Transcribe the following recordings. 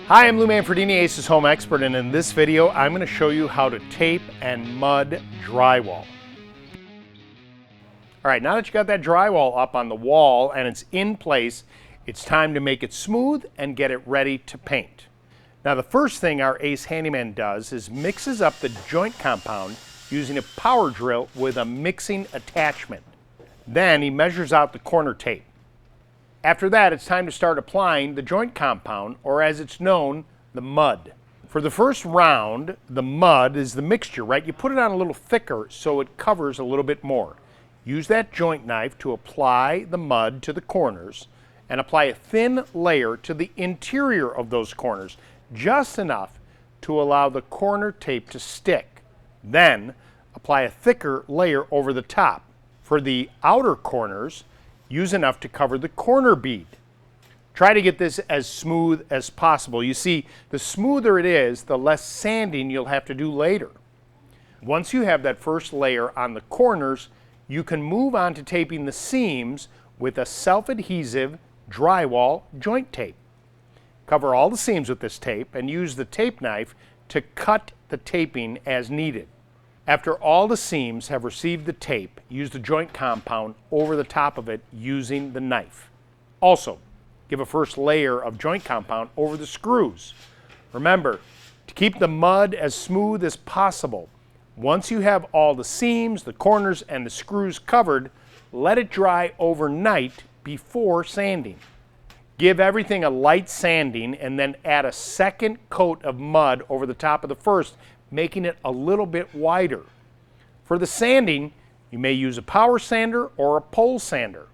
Hi, I'm Lou Manfredini, Ace's Home Expert, and in this video I'm going to show you how to tape and mud drywall. Alright, now that you got that drywall up on the wall and it's in place, it's time to make it smooth and get it ready to paint. Now the first thing our Ace Handyman does is mixes up the joint compound using a power drill with a mixing attachment. Then he measures out the corner tape. After that, it's time to start applying the joint compound, or as it's known, the mud. For the first round, the mud is the mixture, right? You put it on a little thicker so it covers a little bit more. Use that joint knife to apply the mud to the corners and apply a thin layer to the interior of those corners, just enough to allow the corner tape to stick. Then, apply a thicker layer over the top. For the outer corners, use enough to cover the corner bead. Try to get this as smooth as possible. You see, the smoother it is, the less sanding you'll have to do later. Once you have that first layer on the corners, you can move on to taping the seams with a self-adhesive drywall joint tape. Cover all the seams with this tape and use the tape knife to cut the taping as needed. After all the seams have received the tape, use the joint compound over the top of it using the knife. Also, give a first layer of joint compound over the screws. Remember, to keep the mud as smooth as possible, once you have all the seams, the corners, and the screws covered, let it dry overnight before sanding. Give everything a light sanding and then add a second coat of mud over the top of the first, making it a little bit wider. For the sanding, you may use a power sander or a pole sander.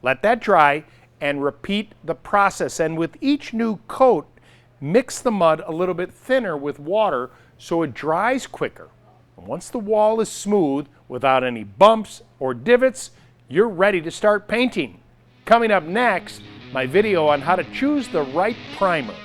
Let that dry and repeat the process. And with each new coat, mix the mud a little bit thinner with water so it dries quicker. And once the wall is smooth, without any bumps or divots, you're ready to start painting. Coming up next, my video on how to choose the right primer.